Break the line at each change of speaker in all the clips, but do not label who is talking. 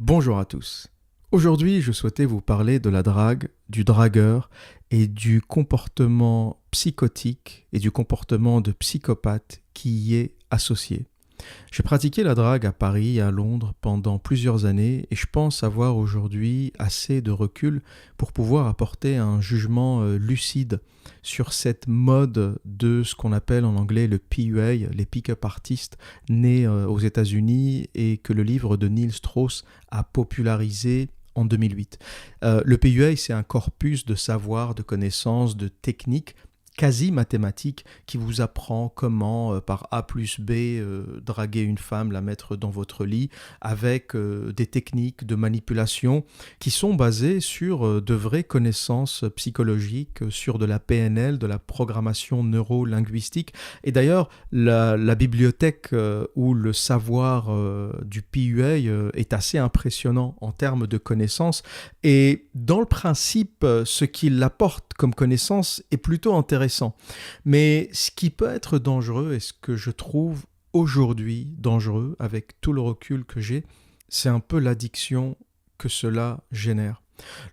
Bonjour à tous. Aujourd'hui, je souhaitais vous parler de la drague, du dragueur et du comportement psychotique et du comportement de psychopathe qui y est associé. J'ai pratiqué la drague à Paris et à Londres pendant plusieurs années et je pense avoir aujourd'hui assez de recul pour pouvoir apporter un jugement lucide sur cette mode de ce qu'on appelle en anglais le PUA, les pick-up artists nés aux États-Unis et que le livre de Neil Strauss a popularisé en 2008. Le PUA, c'est un corpus de savoir, de connaissances, de techniques quasi mathématique qui vous apprend comment, par A plus B, draguer une femme, la mettre dans votre lit, avec des techniques de manipulation qui sont basées sur de vraies connaissances psychologiques, sur de la PNL, de la programmation neuro-linguistique. Et d'ailleurs, la bibliothèque ou le savoir du PUA est assez impressionnant en termes de connaissances. Et dans le principe, ce qu'il apporte comme connaissance est plutôt intéressant. Mais ce qui peut être dangereux et ce que je trouve aujourd'hui dangereux avec tout le recul que j'ai, c'est un peu l'addiction que cela génère.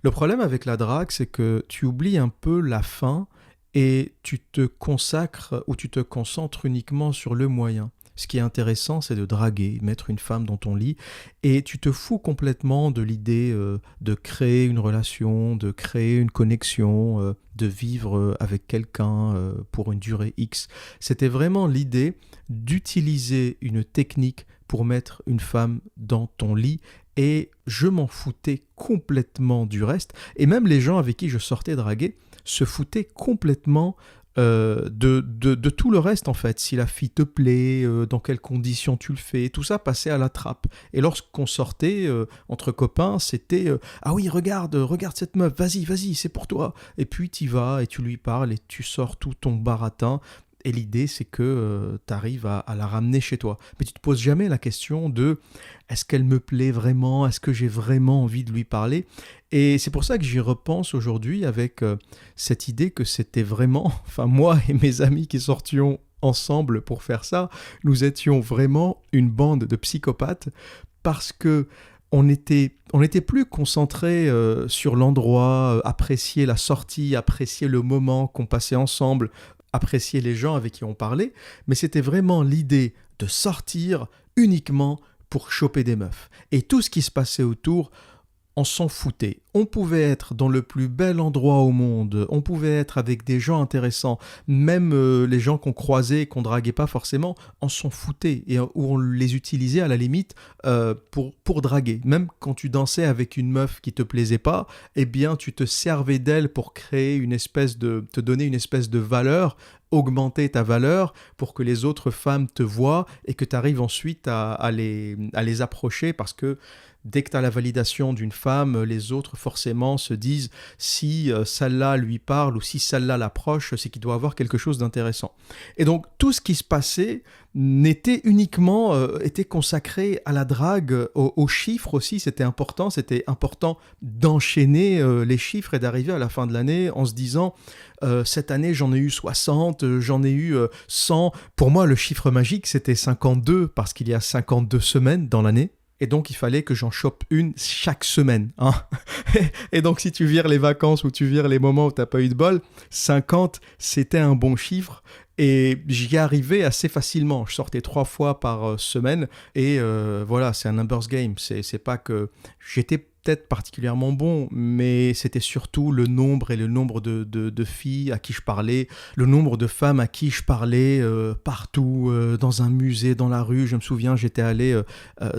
Le problème avec la drague, c'est que tu oublies un peu la fin et tu te consacres ou tu te concentres uniquement sur le moyen. Ce qui est intéressant, c'est de draguer, mettre une femme dans ton lit, et tu te fous complètement de l'idée de créer une relation, de créer une connexion, de vivre avec quelqu'un pour une durée X. C'était vraiment l'idée d'utiliser une technique pour mettre une femme dans ton lit, et je m'en foutais complètement du reste, et même les gens avec qui je sortais draguer se foutaient complètement de tout le reste en fait, si la fille te plaît, dans quelles conditions tu le fais, tout ça passait à la trappe. Et lorsqu'on sortait entre copains, c'était ah oui, regarde cette meuf, vas-y, c'est pour toi. Et puis tu vas et tu lui parles et tu sors tout ton baratin. Et l'idée, c'est que tu arrives à la ramener chez toi. Mais tu te poses jamais la question de est-ce qu'elle me plaît vraiment? Est-ce que j'ai vraiment envie de lui parler? Et c'est pour ça que j'y repense aujourd'hui avec cette idée que c'était vraiment, enfin moi et mes amis qui sortions ensemble pour faire ça, nous étions vraiment une bande de psychopathes parce que on n'était plus concentré sur l'endroit, apprécier la sortie, apprécier le moment qu'on passait ensemble, apprécier les gens avec qui on parlait, mais c'était vraiment l'idée de sortir uniquement pour choper des meufs. Et tout ce qui se passait autour, on s'en foutait. On pouvait être dans le plus bel endroit au monde, on pouvait être avec des gens intéressants, même les gens qu'on croisait et qu'on draguait pas forcément, on s'en foutait et ou on les utilisait à la limite pour draguer. Même quand tu dansais avec une meuf qui te plaisait pas, eh bien tu te servais d'elle pour créer te donner une espèce de valeur, augmenter ta valeur pour que les autres femmes te voient et que tu arrives ensuite à les approcher parce que dès que tu as la validation d'une femme, les autres forcément se disent si celle-là lui parle ou si celle-là l'approche, c'est qu'il doit avoir quelque chose d'intéressant. Et donc tout ce qui se passait était consacré à la drague, aux chiffres aussi, c'était important d'enchaîner les chiffres et d'arriver à la fin de l'année en se disant cette année j'en ai eu 60, j'en ai eu 100. Pour moi le chiffre magique c'était 52 parce qu'il y a 52 semaines dans l'année. Et donc, il fallait que j'en chope une chaque semaine. Hein. Et donc, si tu vires les vacances ou tu vires les moments où tu n'as pas eu de bol, 50, c'était un bon chiffre. Et j'y arrivais assez facilement. Je sortais 3 fois par semaine. Et voilà, c'est un numbers game. C'est pas que j'étais peut-être particulièrement bon, mais c'était surtout le nombre de filles à qui je parlais, le nombre de femmes à qui je parlais partout, dans un musée, dans la rue. Je me souviens, j'étais allé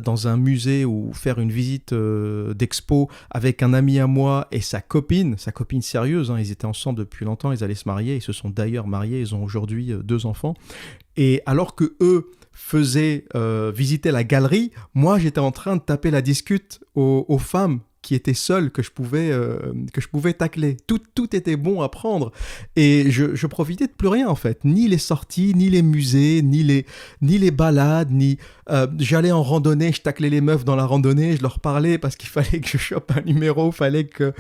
dans un musée ou faire une visite d'expo avec un ami à moi et sa copine sérieuse, hein, ils étaient ensemble depuis longtemps, ils allaient se marier, ils se sont d'ailleurs mariés, ils ont aujourd'hui 2 enfants. Et alors que eux faisaient visiter la galerie, moi j'étais en train de taper la discute aux femmes qui étaient seules, que je pouvais tacler. Tout était bon à prendre. Et je profitais de plus rien en fait. Ni les sorties, ni les musées, ni les balades, j'allais en randonnée, je taclais les meufs dans la randonnée, je leur parlais parce qu'il fallait que je chope un numéro, fallait que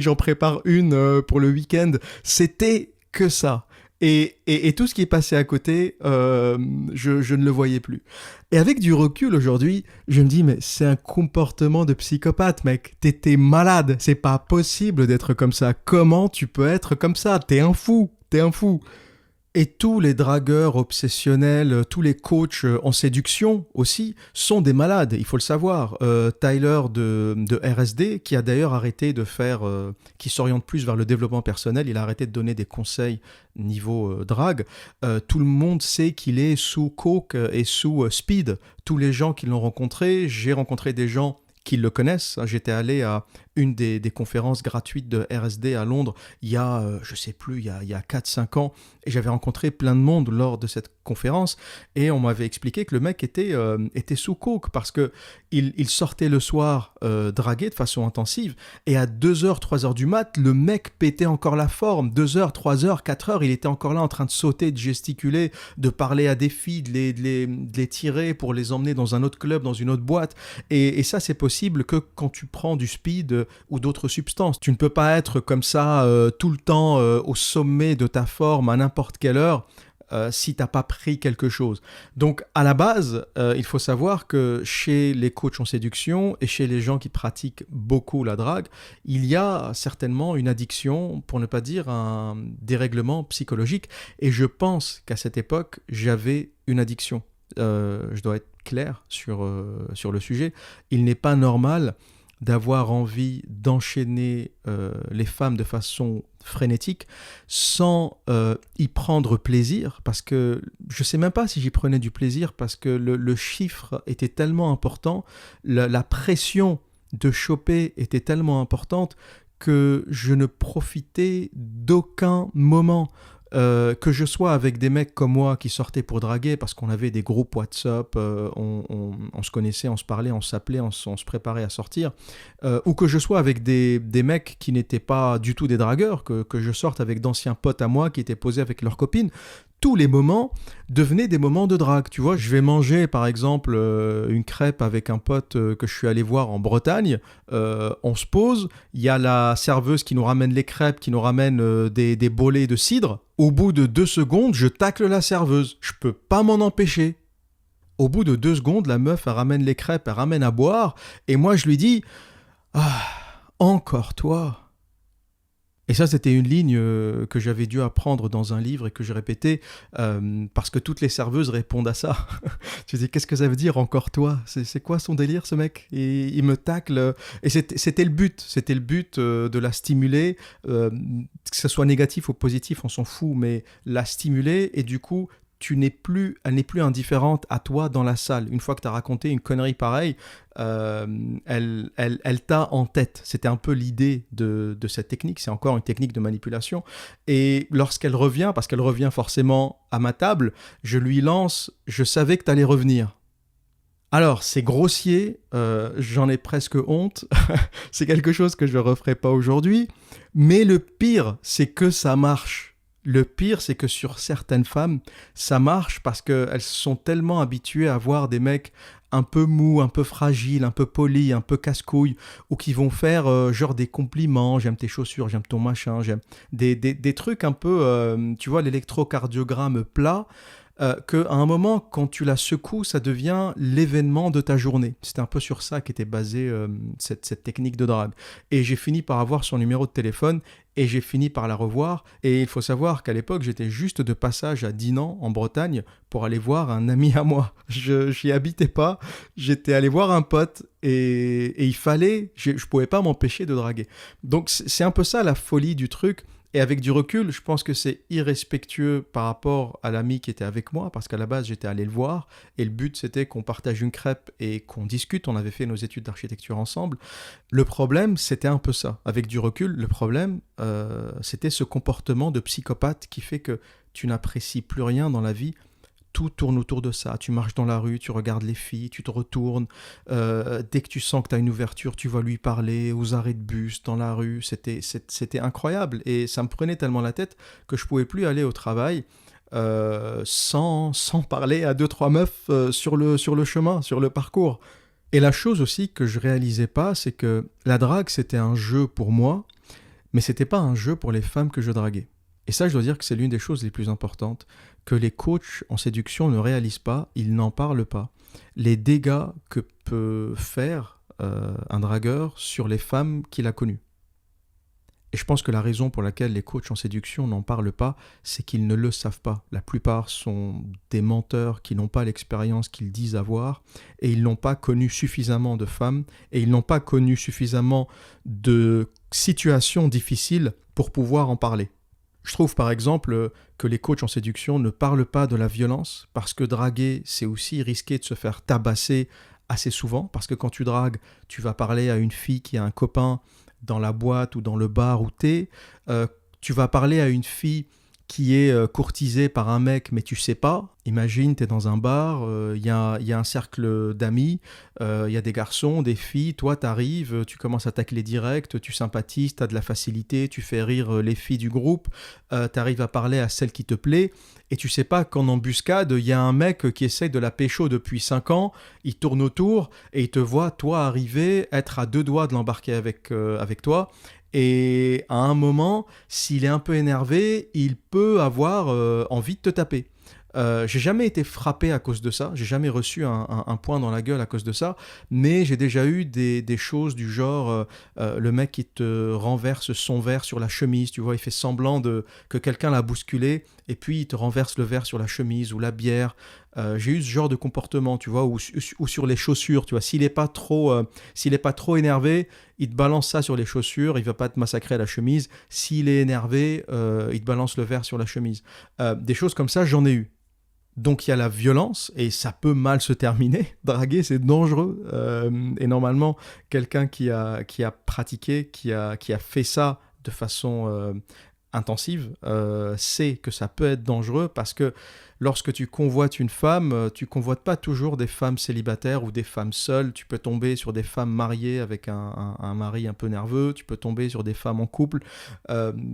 j'en prépare une pour le week-end. C'était que ça. Et tout ce qui est passé à côté, je ne le voyais plus. Et avec du recul aujourd'hui, je me dis, mais c'est un comportement de psychopathe, mec. T'es malade, c'est pas possible d'être comme ça. Comment tu peux être comme ça? T'es un fou, t'es un fou. Et tous les dragueurs obsessionnels, tous les coachs en séduction aussi, sont des malades, il faut le savoir. Tyler de RSD, qui a d'ailleurs arrêté de faire, qui s'oriente plus vers le développement personnel, il a arrêté de donner des conseils niveau drague. Tout le monde sait qu'il est sous coke et sous speed. Tous les gens qui l'ont rencontré, j'ai rencontré des gens qui le connaissent. J'étais allé à une des conférences gratuites de RSD à Londres il y a, je sais plus, il y a 4-5 ans, et j'avais rencontré plein de monde lors de cette conférence, et on m'avait expliqué que le mec était sous coke, parce que il sortait le soir draguer de façon intensive, et à 2h, 3h du mat, le mec pétait encore la forme. 2h, 3h, 4h, il était encore là en train de sauter, de gesticuler, de parler à des filles, de les tirer pour les emmener dans un autre club, dans une autre boîte, et ça c'est possible que quand tu prends du speed ou d'autres substances. Tu ne peux pas être comme ça tout le temps au sommet de ta forme à n'importe quelle heure si tu n'as pas pris quelque chose. Donc à la base, il faut savoir que chez les coachs en séduction et chez les gens qui pratiquent beaucoup la drague, il y a certainement une addiction, pour ne pas dire un dérèglement psychologique. Et je pense qu'à cette époque, j'avais une addiction. Je dois être clair sur le sujet. Il n'est pas normal d'avoir envie d'enchaîner les femmes de façon frénétique sans y prendre plaisir, parce que je ne sais même pas si j'y prenais du plaisir, parce que le chiffre était tellement important, la pression de choper était tellement importante que je ne profitais d'aucun moment. Que je sois avec des mecs comme moi qui sortaient pour draguer parce qu'on avait des groupes WhatsApp, on se connaissait, on se parlait, on s'appelait, on se préparait à sortir, ou que je sois avec des mecs qui n'étaient pas du tout des dragueurs, que je sorte avec d'anciens potes à moi qui étaient posés avec leurs copines, tous les moments devenaient des moments de drague. Tu vois, je vais manger par exemple une crêpe avec un pote que je suis allé voir en Bretagne, on se pose, il y a la serveuse qui nous ramène les crêpes, qui nous ramène des bolets de cidre. Au bout de 2 secondes, je tacle la serveuse. Je peux pas m'en empêcher. Au bout de 2 secondes, la meuf, elle ramène les crêpes, elle ramène à boire, et moi je lui dis « Ah, encore toi !» Et ça, c'était une ligne que j'avais dû apprendre dans un livre et que je répétais parce que toutes les serveuses répondent à ça. Je dis, qu'est-ce que ça veut dire encore toi? C'est quoi son délire, ce mec? Et il me tacle. Et c'était le but. C'était le but de la stimuler, que ce soit négatif ou positif, on s'en fout, mais la stimuler et du coup, elle n'est plus indifférente à toi dans la salle. Une fois que tu as raconté une connerie pareille, elle t'a en tête. C'était un peu l'idée de cette technique. C'est encore une technique de manipulation. Et lorsqu'elle revient, parce qu'elle revient forcément à ma table, je lui lance « Je savais que tu allais revenir ». Alors, c'est grossier, j'en ai presque honte. C'est quelque chose que je ne referai pas aujourd'hui. Mais le pire, c'est que ça marche. Le pire, c'est que sur certaines femmes, ça marche parce qu'elles sont tellement habituées à voir des mecs un peu mous, un peu fragiles, un peu polis, un peu casse-couilles, ou qui vont faire genre des compliments, j'aime tes chaussures, j'aime ton machin, j'aime des trucs un peu, tu vois, l'électrocardiogramme plat, qu'à un moment, quand tu la secoues, ça devient l'événement de ta journée. C'était un peu sur ça qu'était basée cette technique de drague. Et j'ai fini par avoir son numéro de téléphone et j'ai fini par la revoir. Et il faut savoir qu'à l'époque, j'étais juste de passage à Dinan, en Bretagne, pour aller voir un ami à moi. Je n'y habitais pas, j'étais allé voir un pote et il fallait, je ne pouvais pas m'empêcher de draguer. Donc c'est un peu ça la folie du truc. Et avec du recul, je pense que c'est irrespectueux par rapport à l'ami qui était avec moi, parce qu'à la base, j'étais allé le voir, et le but, c'était qu'on partage une crêpe et qu'on discute. On avait fait nos études d'architecture ensemble. Le problème, c'était un peu ça. Avec du recul, le problème, c'était ce comportement de psychopathe qui fait que tu n'apprécies plus rien dans la vie. Tout tourne autour de ça. Tu marches dans la rue, tu regardes les filles, tu te retournes. Dès que tu sens que tu as une ouverture, tu vas lui parler aux arrêts de bus, dans la rue. C'était incroyable. Et ça me prenait tellement la tête que je ne pouvais plus aller au travail sans parler à 2-3 meufs sur le chemin, sur le parcours. Et la chose aussi que je ne réalisais pas, c'est que la drague, c'était un jeu pour moi, mais ce n'était pas un jeu pour les femmes que je draguais. Et ça, je dois dire que c'est l'une des choses les plus importantes que les coachs en séduction ne réalisent pas, ils n'en parlent pas. Les dégâts que peut faire un dragueur sur les femmes qu'il a connues. Et je pense que la raison pour laquelle les coachs en séduction n'en parlent pas, c'est qu'ils ne le savent pas. La plupart sont des menteurs qui n'ont pas l'expérience qu'ils disent avoir, et ils n'ont pas connu suffisamment de femmes, et ils n'ont pas connu suffisamment de situations difficiles pour pouvoir en parler. Je trouve par exemple que les coachs en séduction ne parlent pas de la violence, parce que draguer, c'est aussi risquer de se faire tabasser assez souvent, parce que quand tu dragues, tu vas parler à une fille qui a un copain dans la boîte ou dans le bar où t'es, tu vas parler à une fille qui est courtisée par un mec mais tu sais pas. Imagine, t'es dans un bar, y a un cercle d'amis, y a des garçons, des filles, toi t'arrives, tu commences à tacler direct, tu sympathises, t'as de la facilité, tu fais rire les filles du groupe, t'arrives à parler à celle qui te plaît, et tu sais pas qu'en embuscade, il y a un mec qui essaye de la pécho depuis 5 ans, il tourne autour et il te voit, toi, arriver, être à 2 doigts de l'embarquer avec toi. Et à un moment, s'il est un peu énervé, il peut avoir envie de te taper. J'ai jamais été frappé à cause de ça, j'ai jamais reçu un point dans la gueule à cause de ça, mais j'ai déjà eu des choses du genre le mec qui te renverse son verre sur la chemise, tu vois, il fait semblant que quelqu'un l'a bousculé et puis il te renverse le verre sur la chemise ou la bière. J'ai eu ce genre de comportement, tu vois, ou sur les chaussures, tu vois, s'il est pas trop énervé, il te balance ça sur les chaussures, il va pas te massacrer à la chemise. S'il est énervé, il te balance le verre sur la chemise. Des choses comme ça, j'en ai eu. Donc il y a la violence et ça peut mal se terminer. Draguer, c'est dangereux. Et normalement, quelqu'un qui a pratiqué, qui a fait ça de façon intensive, sait que ça peut être dangereux parce que lorsque tu convoites une femme, tu convoites pas toujours des femmes célibataires ou des femmes seules. Tu peux tomber sur des femmes mariées avec un mari un peu nerveux. Tu peux tomber sur des femmes en couple.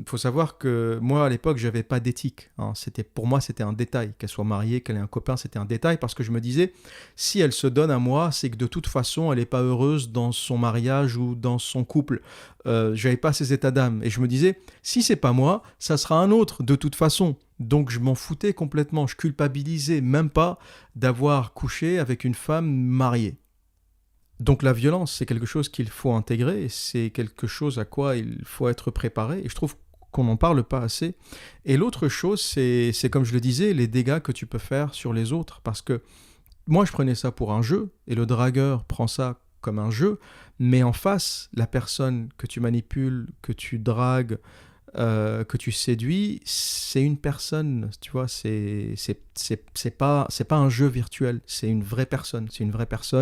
Faut savoir que moi, à l'époque, j'avais pas d'éthique. Hein. Pour moi, c'était un détail. Qu'elle soit mariée, qu'elle ait un copain, c'était un détail parce que je me disais, si elle se donne à moi, c'est que de toute façon, elle est pas heureuse dans son mariage ou dans son couple. J'avais pas ces états d'âme. Et je me disais, si c'est pas moi, ça sera un autre, de toute façon. Donc je m'en foutais complètement, je culpabilisais même pas d'avoir couché avec une femme mariée. Donc la violence, c'est quelque chose qu'il faut intégrer, c'est quelque chose à quoi il faut être préparé, et je trouve qu'on n'en parle pas assez. Et l'autre chose, c'est comme je le disais, les dégâts que tu peux faire sur les autres, parce que moi je prenais ça pour un jeu, et le dragueur prend ça comme un jeu, mais en face, la personne que tu manipules, que tu dragues, que tu séduis, c'est une personne, tu vois, c'est pas un jeu virtuel, c'est une vraie personne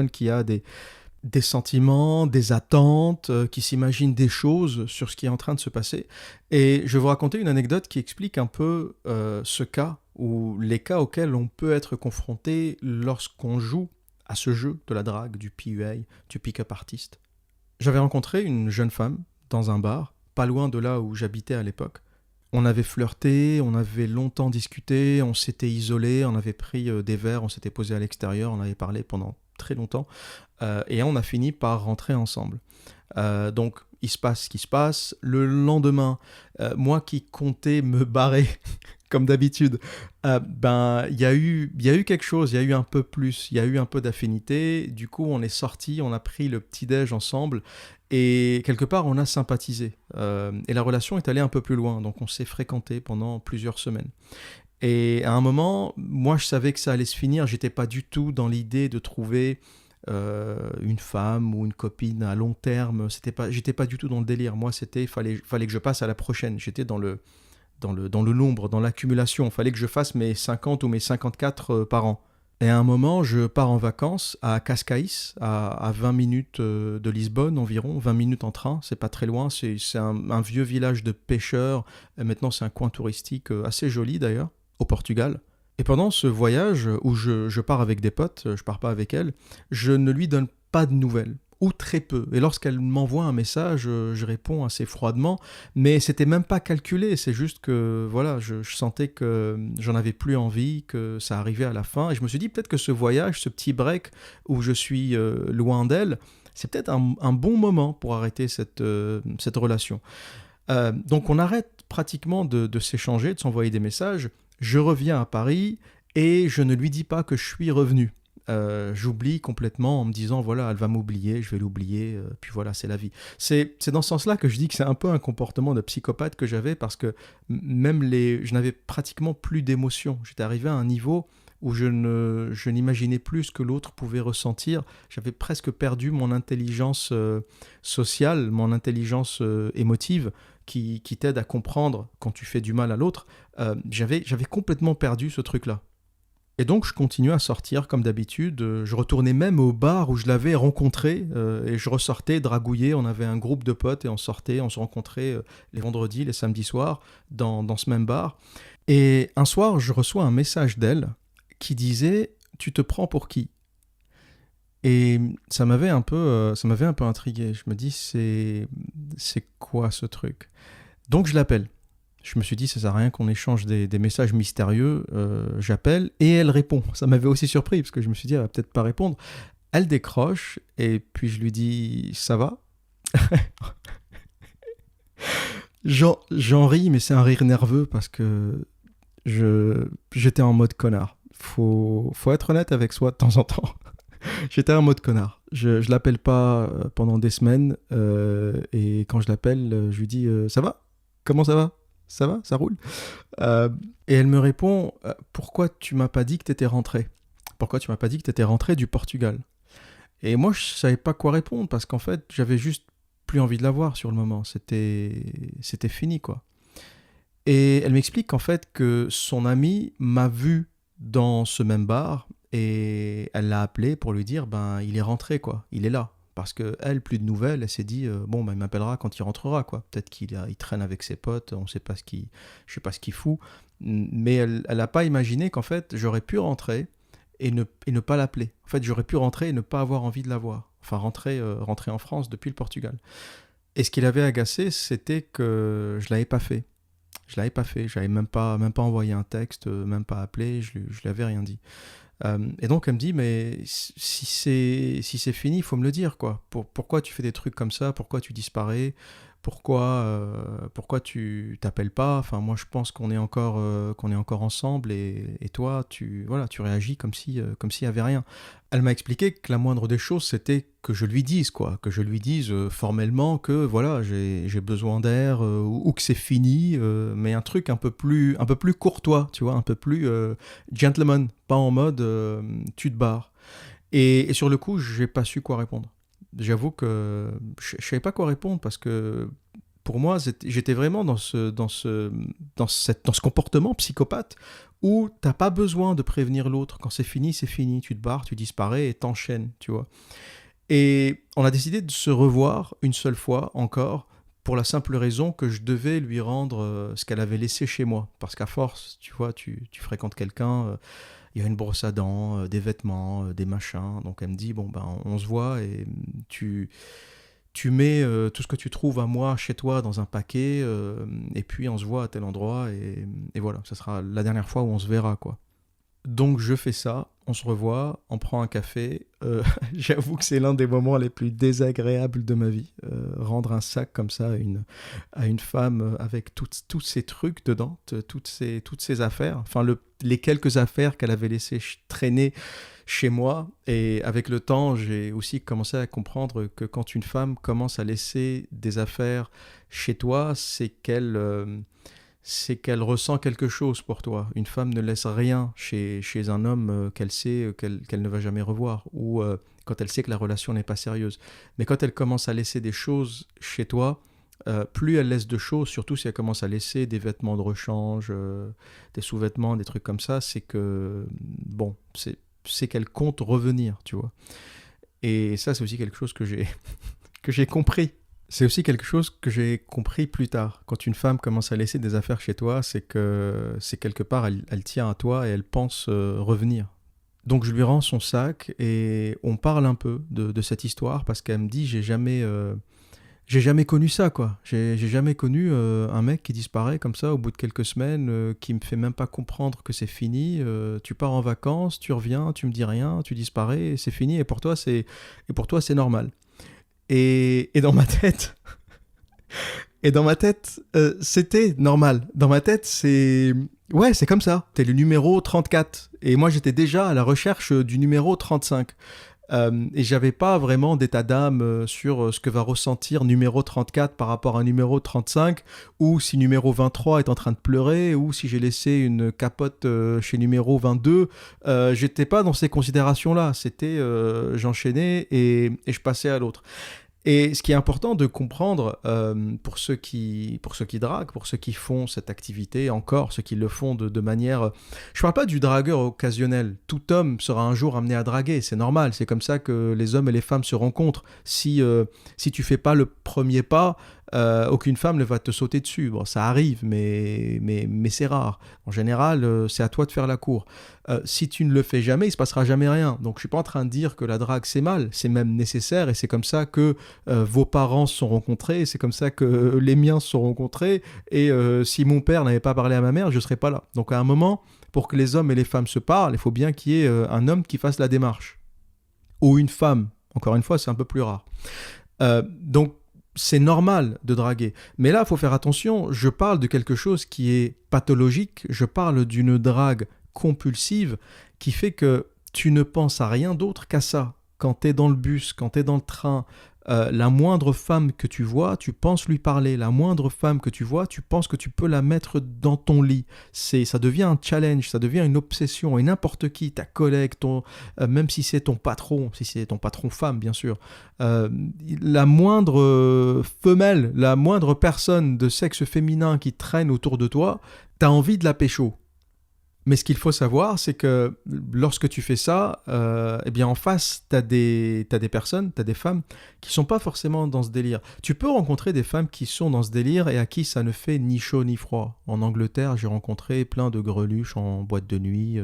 qui a des sentiments, des attentes, qui s'imagine des choses sur ce qui est en train de se passer. Et je vais vous raconter une anecdote qui explique un peu ce cas, ou les cas auxquels on peut être confronté lorsqu'on joue à ce jeu de la drague, du PUA, du pick-up artist. J'avais rencontré une jeune femme dans un bar, pas loin de là où j'habitais à l'époque. On avait flirté, on avait longtemps discuté, on s'était isolé, on avait pris des verres, on s'était posé à l'extérieur, on avait parlé pendant très longtemps, et on a fini par rentrer ensemble. Donc il se passe ce qui se passe. Le lendemain, moi qui comptais me barrer comme d'habitude, il y a eu quelque chose, il y a eu un peu plus, il y a eu un peu d'affinité. Du coup, on est sortis, on a pris le petit-déj ensemble et quelque part, on a sympathisé. Et la relation est allée un peu plus loin, donc on s'est fréquenté pendant plusieurs semaines. Et à un moment, moi, je savais que ça allait se finir. J'étais pas du tout dans l'idée de trouver une femme ou une copine à long terme. J'étais pas du tout dans le délire. Moi, fallait que je passe à la prochaine. J'étais dans le nombre, dans l'accumulation. Il fallait que je fasse mes 50 ou mes 54 par an. Et à un moment, je pars en vacances à Cascais, à 20 minutes de Lisbonne environ, 20 minutes en train, c'est pas très loin, c'est un vieux village de pêcheurs, et maintenant c'est un coin touristique assez joli d'ailleurs, au Portugal. Et pendant ce voyage où je pars avec des potes, je pars pas avec elle, je ne lui donne pas de nouvelles. Ou très peu. Et lorsqu'elle m'envoie un message, je réponds assez froidement, mais c'était même pas calculé, c'est juste que voilà, je sentais que j'en avais plus envie, que ça arrivait à la fin, et je me suis dit peut-être que ce voyage, ce petit break où je suis loin d'elle, c'est peut-être un bon moment pour arrêter cette relation. Donc on arrête pratiquement de s'échanger, de s'envoyer des messages. Je reviens à Paris et je ne lui dis pas que je suis revenu. J'oublie complètement en me disant voilà, elle va m'oublier, je vais l'oublier, puis voilà, c'est la vie. C'est dans ce sens-là que je dis que c'est un peu un comportement de psychopathe que j'avais parce que je n'avais pratiquement plus d'émotions. J'étais arrivé à un niveau où je n'imaginais plus ce que l'autre pouvait ressentir. J'avais presque perdu mon intelligence sociale, mon intelligence émotive qui t'aide à comprendre quand tu fais du mal à l'autre. J'avais complètement perdu ce truc-là. Et donc je continuais à sortir comme d'habitude, je retournais même au bar où je l'avais rencontré et je ressortais dragouiller, on avait un groupe de potes et on sortait, on se rencontrait les vendredis, les samedis soirs dans ce même bar. Et un soir je reçois un message d'elle qui disait « Tu te prends pour qui ?» Et ça m'avait un peu intrigué, je me dis c'est quoi ce truc ? Donc je l'appelle. Je me suis dit, ça sert à rien qu'on échange des messages mystérieux. J'appelle et elle répond. Ça m'avait aussi surpris parce que je me suis dit, elle va peut-être pas répondre. Elle décroche et puis je lui dis, ça va ? J'en ris, mais c'est un rire nerveux parce que j'étais en mode connard. Faut être honnête avec soi de temps en temps. J'étais en mode connard. Je l'appelle pas pendant des semaines et quand je l'appelle, je lui dis, ça va ? Comment ça va ? Ça va, ça roule. Et elle me répond, pourquoi tu m'as pas dit que tu étais rentré ? Pourquoi tu m'as pas dit que tu étais rentré du Portugal ? Et moi, je savais pas quoi répondre parce qu'en fait, j'avais juste plus envie de la voir sur le moment. C'était fini, quoi. Et elle m'explique qu'en fait, que son ami m'a vu dans ce même bar et elle l'a appelé pour lui dire, ben, il est rentré, quoi. Il est là. Parce qu'elle, plus de nouvelles, elle s'est dit, bon, bah, il m'appellera quand il rentrera, quoi. Peut-être il traîne avec ses potes, je sais pas ce qu'il fout. Mais elle n'a pas imaginé qu'en fait, j'aurais pu rentrer et ne pas l'appeler. En fait, j'aurais pu rentrer et ne pas avoir envie de la voir. Enfin, rentrer en France depuis le Portugal. Et ce qui l'avait agacé, c'était que je l'avais pas fait. Je l'avais pas fait. J'avais même pas envoyé un texte, même pas appelé. Je lui avais rien dit. Et donc elle me dit mais si c'est fini il faut me le dire quoi. Pourquoi tu fais des trucs comme ça, pourquoi tu disparais, pourquoi tu t'appelles pas, enfin moi je pense qu'on est encore ensemble et toi tu réagis comme s'il y avait rien. Elle m'a expliqué que la moindre des choses c'était que je lui dise quoi, que je lui dise formellement que voilà j'ai besoin d'air ou que c'est fini, mais un truc un peu plus courtois, tu vois, un peu plus gentleman, pas en mode tu te barres. Et sur le coup j'ai pas su quoi répondre. J'avoue que je savais pas quoi répondre parce que pour moi j'étais vraiment dans ce comportement psychopathe où t'as pas besoin de prévenir l'autre. Quand c'est fini, tu te barres, tu disparais et t'enchaînes, tu vois. Et on a décidé de se revoir une seule fois encore pour la simple raison que je devais lui rendre ce qu'elle avait laissé chez moi. Parce qu'à force, tu vois, tu fréquentes quelqu'un, il y a une brosse à dents, des vêtements, des machins. Donc elle me dit, bon, ben, on se voit et tu mets tout ce que tu trouves à moi chez toi dans un paquet et puis on se voit à tel endroit et voilà, ça sera la dernière fois où on se verra, quoi. Donc je fais ça, on se revoit, on prend un café. J'avoue que c'est l'un des moments les plus désagréables de ma vie. Rendre un sac comme ça à une femme avec tous ces trucs dedans, toutes ces affaires, enfin les quelques affaires qu'elle avait laissées traîner chez moi. Et avec le temps, j'ai aussi commencé à comprendre que quand une femme commence à laisser des affaires chez toi, c'est qu'elle ressent quelque chose pour toi. Une femme ne laisse rien chez un homme qu'elle sait qu'elle ne va jamais revoir, ou quand elle sait que la relation n'est pas sérieuse. Mais quand elle commence à laisser des choses chez toi, plus elle laisse de choses, surtout si elle commence à laisser des vêtements de rechange, des sous-vêtements, des trucs comme ça, c'est que, bon, c'est qu'elle compte revenir, tu vois. Et ça, c'est aussi quelque chose que j'ai compris. C'est aussi quelque chose que j'ai compris plus tard. Quand une femme commence à laisser des affaires chez toi, c'est que c'est quelque part, elle tient à toi et elle pense revenir. Donc je lui rends son sac et on parle un peu de cette histoire parce qu'elle me dit j'ai jamais connu ça, quoi. J'ai jamais connu un mec qui disparaît comme ça au bout de quelques semaines, qui me fait même pas comprendre que c'est fini. Tu pars en vacances, tu reviens, tu me dis rien, tu disparais, et c'est fini et pour toi c'est normal. Et dans ma tête, Et dans ma tête, c'était normal. Dans ma tête, c'est... Ouais, c'est comme ça. T'es le numéro 34. Et moi, j'étais déjà à la recherche du numéro 35. Et j'avais pas vraiment d'état d'âme sur ce que va ressentir numéro 34 par rapport à numéro 35, ou si numéro 23 est en train de pleurer, ou si j'ai laissé une capote chez numéro 22. J'étais pas dans ces considérations-là. C'était j'enchaînais et je passais à l'autre. Et ce qui est important de comprendre pour ceux qui draguent, pour ceux qui font cette activité, encore ceux qui le font de manière... Je ne parle pas du dragueur occasionnel. Tout homme sera un jour amené à draguer, c'est normal. C'est comme ça que les hommes et les femmes se rencontrent. Si tu fais pas le premier pas, aucune femme ne va te sauter dessus. Bon, ça arrive, mais c'est rare. En général, c'est à toi de faire la cour. Si tu ne le fais jamais, il se passera jamais rien. Donc je suis pas en train de dire que la drague c'est mal, c'est même nécessaire, et c'est comme ça que vos parents se sont rencontrés, et c'est comme ça que les miens se sont rencontrés, et si mon père n'avait pas parlé à ma mère, je serais pas là. Donc à un moment, pour que les hommes et les femmes se parlent, il faut bien qu'il y ait un homme qui fasse la démarche. Ou une femme. Encore une fois, c'est un peu plus rare. Donc c'est normal de draguer. Mais là, il faut faire attention. Je parle de quelque chose qui est pathologique. Je parle d'une drague compulsive qui fait que tu ne penses à rien d'autre qu'à ça. Quand tu es dans le bus, quand tu es dans le train, la moindre femme que tu vois, tu penses lui parler. La moindre femme que tu vois, tu penses que tu peux la mettre dans ton lit. Ça devient un challenge, ça devient une obsession. Et n'importe qui, ta collègue, même si c'est ton patron femme, bien sûr, la moindre femelle, la moindre personne de sexe féminin qui traîne autour de toi, t'as envie de la pécho. Mais ce qu'il faut savoir, c'est que lorsque tu fais ça, eh bien en face, t'as des personnes, t'as des femmes qui sont pas forcément dans ce délire. Tu peux rencontrer des femmes qui sont dans ce délire et à qui ça ne fait ni chaud ni froid. En Angleterre, j'ai rencontré plein de greluches en boîte de nuit.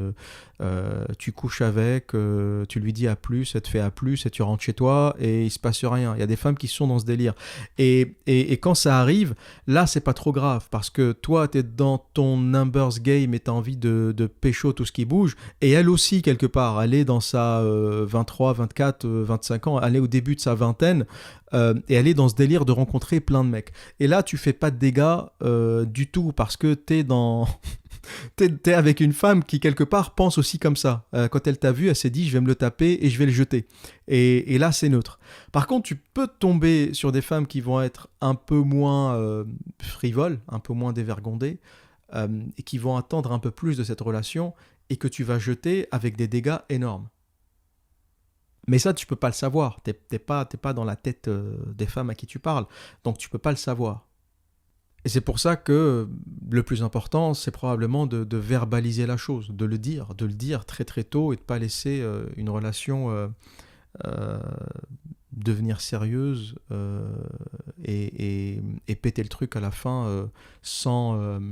Tu couches avec, tu lui dis à plus, elle te fait à plus, et tu rentres chez toi et il se passe rien. Il y a des femmes qui sont dans ce délire. Et quand ça arrive, là, c'est pas trop grave parce que toi, t'es dans ton numbers game et t'as envie de pécho tout ce qui bouge, et elle aussi quelque part, elle est dans sa 23, 24, 25 ans, elle est au début de sa vingtaine, et elle est dans ce délire de rencontrer plein de mecs. Et là, tu fais pas de dégâts du tout parce que t'es dans... T'es avec une femme qui quelque part pense aussi comme ça. Quand elle t'a vu, elle s'est dit je vais me le taper et je vais le jeter. Et là c'est neutre. Par contre, tu peux tomber sur des femmes qui vont être un peu moins frivoles, un peu moins dévergondées, et qui vont attendre un peu plus de cette relation et que tu vas jeter avec des dégâts énormes. Mais ça, tu peux pas le savoir. T'es pas dans la tête des femmes à qui tu parles. Donc tu peux pas le savoir. Et c'est pour ça que le plus important, c'est probablement de verbaliser la chose, de le dire très très tôt et de ne pas laisser une relation devenir sérieuse et péter le truc à la fin sans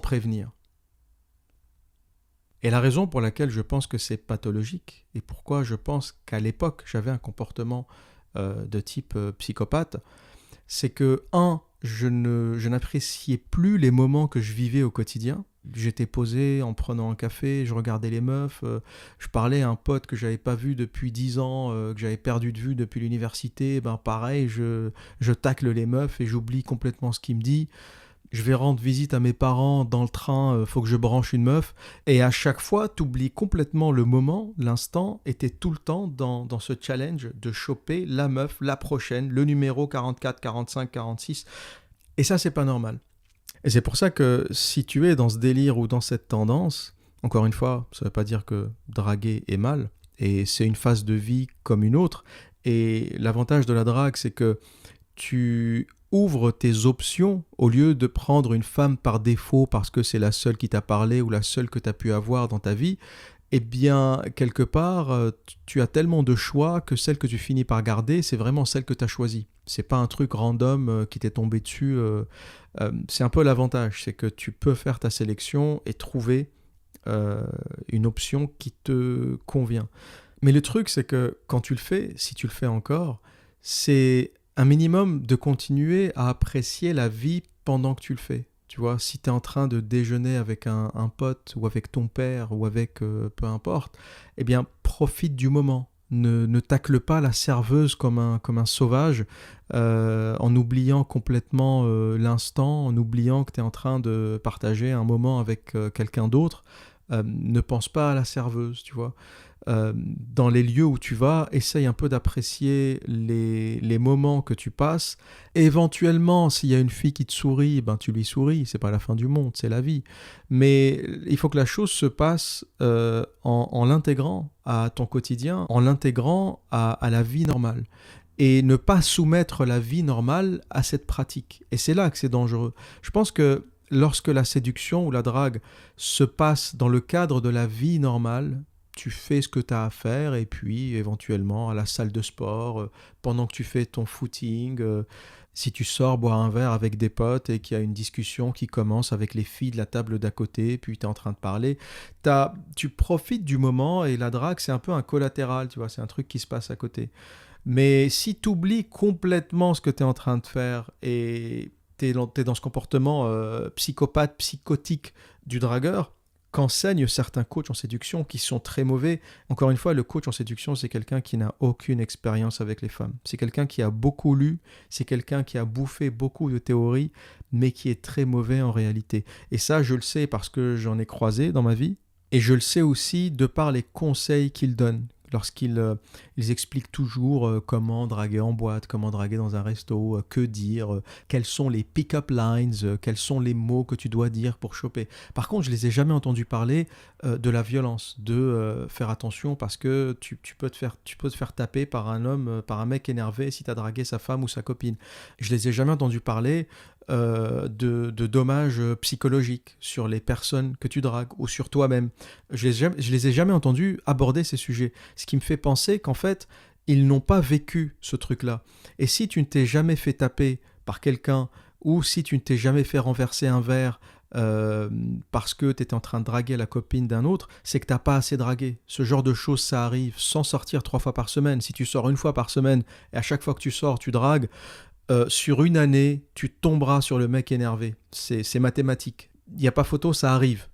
prévenir. Et la raison pour laquelle je pense que c'est pathologique et pourquoi je pense qu'à l'époque j'avais un comportement de type psychopathe, c'est que, je n'appréciais plus les moments que je vivais au quotidien. J'étais posé en prenant un café, je regardais les meufs, je parlais à un pote que j'avais pas vu depuis 10 ans, que j'avais perdu de vue depuis l'université, pareil, je tacle les meufs et j'oublie complètement ce qu'il me dit. Je vais rendre visite à mes parents dans le train, faut que je branche une meuf. Et à chaque fois, t'oublies complètement le moment, l'instant, et t'es tout le temps dans ce challenge de choper la meuf, la prochaine, le numéro 44, 45, 46. Et ça, c'est pas normal. Et c'est pour ça que si tu es dans ce délire ou dans cette tendance, encore une fois, ça veut pas dire que draguer est mal, et c'est une phase de vie comme une autre. Et l'avantage de la drague, c'est que tu ouvres tes options au lieu de prendre une femme par défaut parce que c'est la seule qui t'a parlé ou la seule que tu as pu avoir dans ta vie. Eh bien, quelque part, tu as tellement de choix que celle que tu finis par garder, c'est vraiment celle que tu as choisie. C'est pas un truc random qui t'est tombé dessus. C'est un peu l'avantage, c'est que tu peux faire ta sélection et trouver une option qui te convient. Mais le truc, c'est que quand tu le fais, si tu le fais encore, c'est un minimum de continuer à apprécier la vie pendant que tu le fais. Tu vois, si tu es en train de déjeuner avec un pote ou avec ton père ou avec peu importe, eh bien, profite du moment. Ne tacle pas la serveuse comme un sauvage, en oubliant complètement l'instant, en oubliant que tu es en train de partager un moment avec quelqu'un d'autre. Ne pense pas à la serveuse, tu vois. Dans les lieux où tu vas, essaye un peu d'apprécier les moments que tu passes. Éventuellement, s'il y a une fille qui te sourit, ben tu lui souris, c'est pas la fin du monde, c'est la vie. Mais il faut que la chose se passe en l'intégrant à ton quotidien, en l'intégrant à la vie normale. Et ne pas soumettre la vie normale à cette pratique. Et c'est là que c'est dangereux. Je pense que lorsque la séduction ou la drague se passe dans le cadre de la vie normale, tu fais ce que tu as à faire et puis éventuellement à la salle de sport, pendant que tu fais ton footing, si tu sors boire un verre avec des potes et qu'il y a une discussion qui commence avec les filles de la table d'à côté, puis tu es en train de parler, tu profites du moment et la drague c'est un peu un collatéral, tu vois, c'est un truc qui se passe à côté. Mais si tu oublies complètement ce que tu es en train de faire et t'es dans ce comportement psychopathe, psychotique du dragueur, qu'enseignent certains coachs en séduction qui sont très mauvais. Encore une fois, le coach en séduction, c'est quelqu'un qui n'a aucune expérience avec les femmes. C'est quelqu'un qui a beaucoup lu, c'est quelqu'un qui a bouffé beaucoup de théories, mais qui est très mauvais en réalité. Et ça, je le sais parce que j'en ai croisé dans ma vie, et je le sais aussi de par les conseils qu'ils donnent. Ils expliquent toujours comment draguer en boîte, comment draguer dans un resto, que dire, quels sont les pick-up lines, quels sont les mots que tu dois dire pour choper. Par contre, je les ai jamais entendus parler de la violence, de faire attention parce que tu peux te faire taper par un homme, par un mec énervé si tu as dragué sa femme ou sa copine. Je les ai jamais entendus parler de dommages psychologiques sur les personnes que tu dragues ou sur toi-même. Je les ai jamais entendus aborder ces sujets. Ce qui me fait penser qu'en fait, ils n'ont pas vécu ce truc-là. Et si tu ne t'es jamais fait taper par quelqu'un ou si tu ne t'es jamais fait renverser un verre parce que tu étais en train de draguer la copine d'un autre, c'est que tu n'as pas assez dragué. Ce genre de choses, ça arrive sans sortir 3 fois par semaine. Si tu sors une fois par semaine et à chaque fois que tu sors, tu dragues, sur une année, tu tomberas sur le mec énervé. C'est mathématique. Il n'y a pas photo, ça arrive.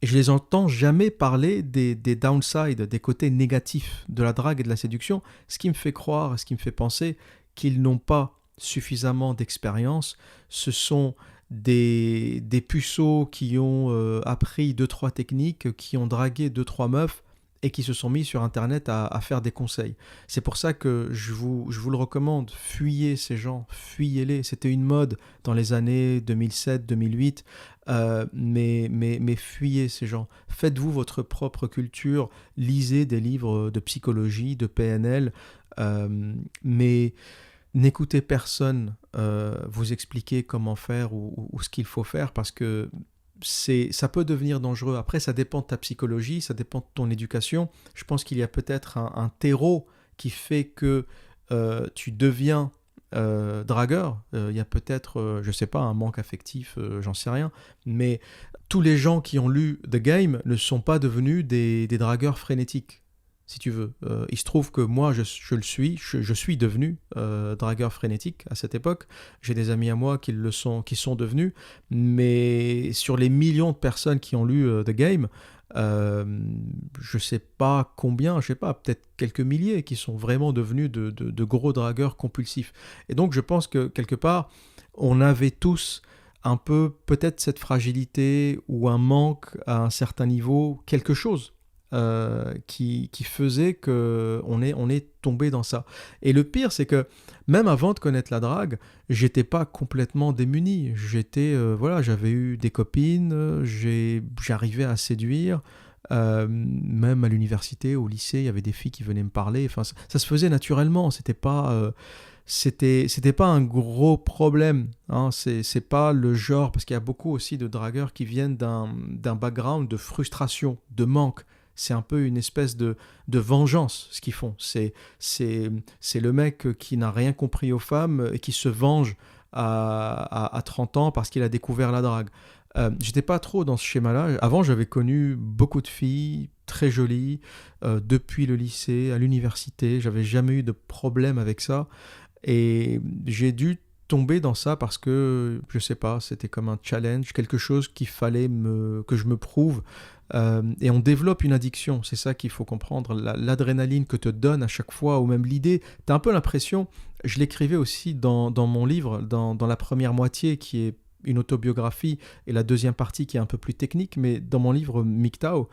Et je les entends jamais parler des downsides, des côtés négatifs de la drague et de la séduction, ce qui me fait croire, ce qui me fait penser qu'ils n'ont pas suffisamment d'expérience. Ce sont des puceaux qui ont appris 2-3 techniques, qui ont dragué 2-3 meufs, et qui se sont mis sur Internet à faire des conseils. C'est pour ça que je vous le recommande, fuyez ces gens, fuyez-les. C'était une mode dans les années 2007-2008, mais fuyez ces gens. Faites-vous votre propre culture, lisez des livres de psychologie, de PNL, mais n'écoutez personne vous expliquer comment faire ou ce qu'il faut faire parce que ça peut devenir dangereux. Après, ça dépend de ta psychologie, ça dépend de ton éducation. Je pense qu'il y a peut-être un terreau qui fait que tu deviens dragueur. Il y a peut-être, je sais pas, un manque affectif, j'en sais rien. Mais tous les gens qui ont lu The Game ne sont pas devenus des dragueurs frénétiques, si tu veux. Il se trouve que moi, je suis devenu dragueur frénétique à cette époque. J'ai des amis à moi qui sont devenus, mais sur les millions de personnes qui ont lu The Game, je sais pas combien, je sais pas, peut-être quelques milliers qui sont vraiment devenus de gros dragueurs compulsifs. Et donc, je pense que quelque part, on avait tous un peu peut-être cette fragilité ou un manque à un certain niveau, quelque chose qui faisait qu'on est tombé dans ça. Et le pire, c'est que même avant de connaître la drague, j'étais pas complètement démuni. J'avais eu des copines, j'arrivais à séduire. Même à l'université, au lycée, il y avait des filles qui venaient me parler. Enfin, ça se faisait naturellement. C'était pas un gros problème. Hein. C'est pas le genre, parce qu'il y a beaucoup aussi de dragueurs qui viennent d'un background de frustration, de manque. C'est un peu une espèce de vengeance, ce qu'ils font. C'est le mec qui n'a rien compris aux femmes et qui se venge à 30 ans parce qu'il a découvert la drague. J'étais pas trop dans ce schéma-là. Avant, j'avais connu beaucoup de filles très jolies depuis le lycée, à l'université. J'avais jamais eu de problème avec ça. Et j'ai dû tomber dans ça parce que, je sais pas, c'était comme un challenge, quelque chose qu'il fallait que je me prouve. Et on développe une addiction, c'est ça qu'il faut comprendre. L'adrénaline que te donne à chaque fois, ou même l'idée, tu as un peu l'impression, je l'écrivais aussi dans mon livre, dans la première moitié qui est une autobiographie et la deuxième partie qui est un peu plus technique, mais dans mon livre MGTOW,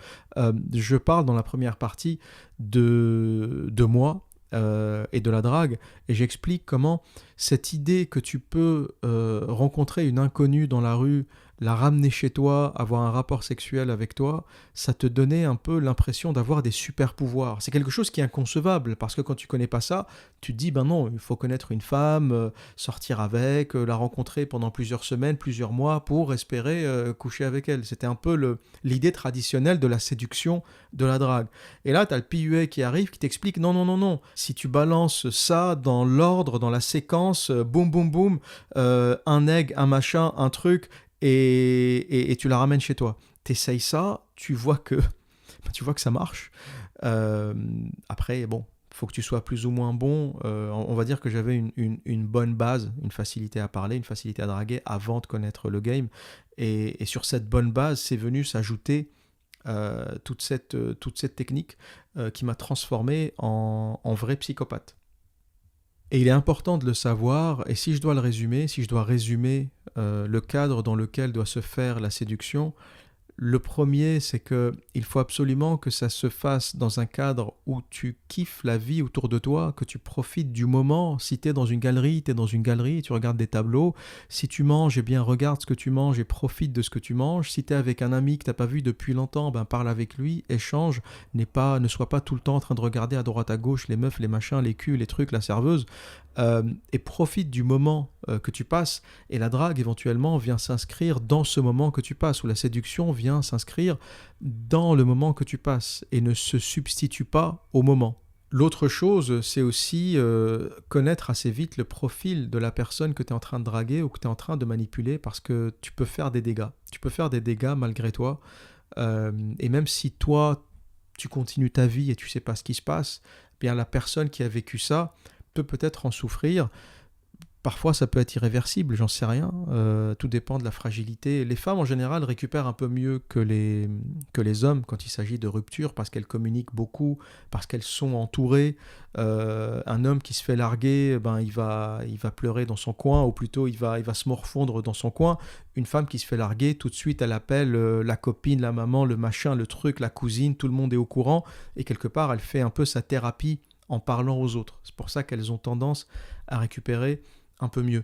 je parle dans la première partie de moi et de la drague, et j'explique comment cette idée que tu peux rencontrer une inconnue dans la rue, la ramener chez toi, avoir un rapport sexuel avec toi, ça te donnait un peu l'impression d'avoir des super pouvoirs. C'est quelque chose qui est inconcevable, parce que quand tu connais pas ça, tu te dis, ben non, il faut connaître une femme, sortir avec, la rencontrer pendant plusieurs semaines, plusieurs mois, pour espérer coucher avec elle. C'était un peu l'idée traditionnelle de la séduction, de la drague. Et là, tu as le PUA qui arrive, qui t'explique, non, non, non, non, si tu balances ça dans l'ordre, dans la séquence, boum, boum, boum, un egg, un machin, un truc, et tu la ramènes chez toi. T'essayes ça, tu vois que ça marche. Après, bon, faut que tu sois plus ou moins bon. On va dire que j'avais une bonne base, une facilité à parler, une facilité à draguer avant de connaître le game. Et sur cette bonne base, c'est venu s'ajouter toute cette technique qui m'a transformé en vrai psychopathe. Et il est important de le savoir, et si je dois le résumer, si je dois résumer le cadre dans lequel doit se faire la séduction, le premier, c'est qu'il faut absolument que ça se fasse dans un cadre où tu kiffes la vie autour de toi, que tu profites du moment. Si tu es dans une galerie, tu regardes des tableaux. Si tu manges, eh bien regarde ce que tu manges et profite de ce que tu manges. Si tu es avec un ami que tu n'as pas vu depuis longtemps, ben parle avec lui, échange. Ne sois pas tout le temps en train de regarder à droite à gauche les meufs, les machins, les culs, les trucs, la serveuse. Et profite du moment que tu passes, et la drague éventuellement vient s'inscrire dans ce moment que tu passes, ou la séduction vient s'inscrire dans le moment que tu passes et ne se substitue pas au moment. L'autre chose, c'est aussi connaître assez vite le profil de la personne que tu es en train de draguer ou que tu es en train de manipuler, parce que tu peux faire des dégâts. Tu peux faire des dégâts malgré toi, et même si toi, tu continues ta vie et tu sais pas ce qui se passe, eh bien la personne qui a vécu ça peut-être en souffrir. Parfois, ça peut être irréversible, j'en sais rien. Tout dépend de la fragilité. Les femmes, en général, récupèrent un peu mieux que les hommes quand il s'agit de rupture, parce qu'elles communiquent beaucoup, parce qu'elles sont entourées. Un homme qui se fait larguer, ben, il va pleurer dans son coin, ou plutôt il va se morfondre dans son coin. Une femme qui se fait larguer, tout de suite, elle appelle la copine, la maman, le machin, le truc, la cousine, tout le monde est au courant. Et quelque part, elle fait un peu sa thérapie en parlant aux autres. C'est pour ça qu'elles ont tendance à récupérer un peu mieux.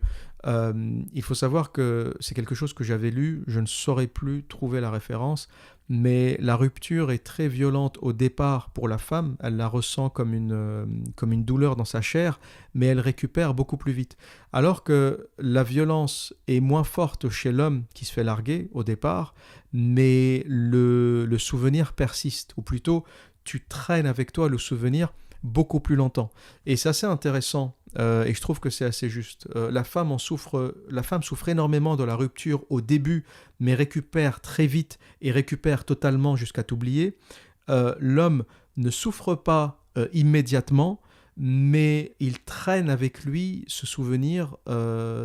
Il faut savoir que c'est quelque chose que j'avais lu, je ne saurais plus trouver la référence, mais la rupture est très violente au départ pour la femme, elle la ressent comme une douleur dans sa chair, mais elle récupère beaucoup plus vite. Alors que la violence est moins forte chez l'homme qui se fait larguer au départ, mais le souvenir persiste, ou plutôt tu traînes avec toi le souvenir beaucoup plus longtemps. Et c'est assez intéressant, et je trouve que c'est assez juste. La femme souffre énormément de la rupture au début, mais récupère très vite et récupère totalement jusqu'à t'oublier. L'homme ne souffre pas immédiatement, mais il traîne avec lui ce souvenir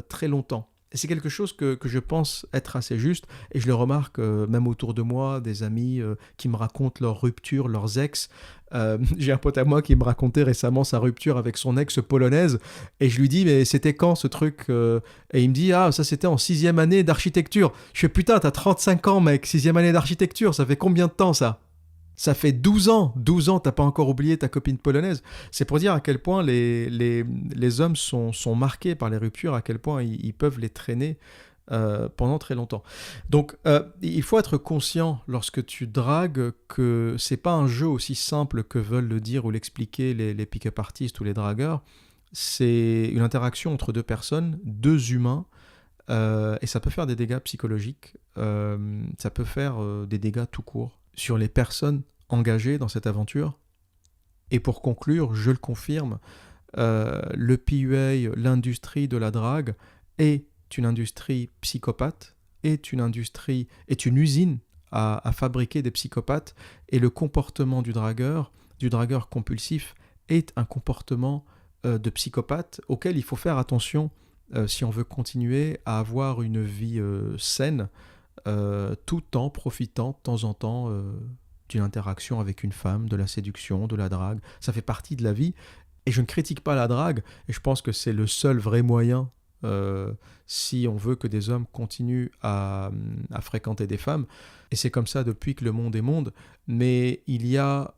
très longtemps. Et c'est quelque chose que je pense être assez juste, et je le remarque même autour de moi, des amis qui me racontent leur rupture, leurs ex. J'ai un pote à moi qui me racontait récemment sa rupture avec son ex polonaise, et je lui dis, mais c'était quand ce truc Et il me dit, ah, ça c'était en 6e année d'architecture. Je fais, putain, t'as 35 ans mec, 6e année d'architecture, ça fait combien de temps ça ? Ça fait 12 ans, t'as pas encore oublié ta copine polonaise. C'est pour dire à quel point les hommes sont marqués par les ruptures, à quel point ils peuvent les traîner pendant très longtemps. Donc, il faut être conscient lorsque tu dragues que c'est pas un jeu aussi simple que veulent le dire ou l'expliquer les pick-up artistes ou les dragueurs. C'est une interaction entre deux personnes, deux humains, et ça peut faire des dégâts psychologiques, ça peut faire des dégâts tout court sur les personnes engagées dans cette aventure. Et pour conclure, je le confirme, le PUA, l'industrie de la drague, est une industrie psychopathe, est une usine à fabriquer des psychopathes, et le comportement du dragueur compulsif, est un comportement de psychopathe auquel il faut faire attention si on veut continuer à avoir une vie saine, tout en profitant de temps en temps d'une interaction avec une femme, de la séduction, de la drague. Ça fait partie de la vie. Et je ne critique pas la drague, et je pense que c'est le seul vrai moyen, si on veut que des hommes continuent à fréquenter des femmes. Et c'est comme ça depuis que le monde est monde. Mais il y a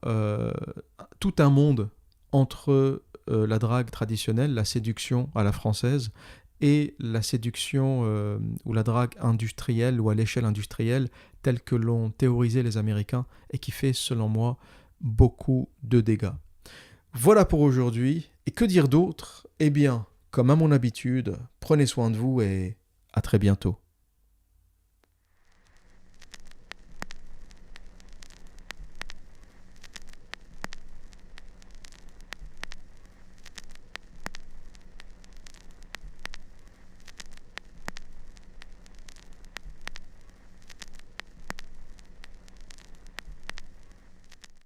tout un monde entre la drague traditionnelle, la séduction à la française, et la séduction ou la drague industrielle ou à l'échelle industrielle telle que l'ont théorisé les Américains et qui fait, selon moi, beaucoup de dégâts. Voilà pour aujourd'hui. Et que dire d'autre ? Eh bien, comme à mon habitude, prenez soin de vous et à très bientôt.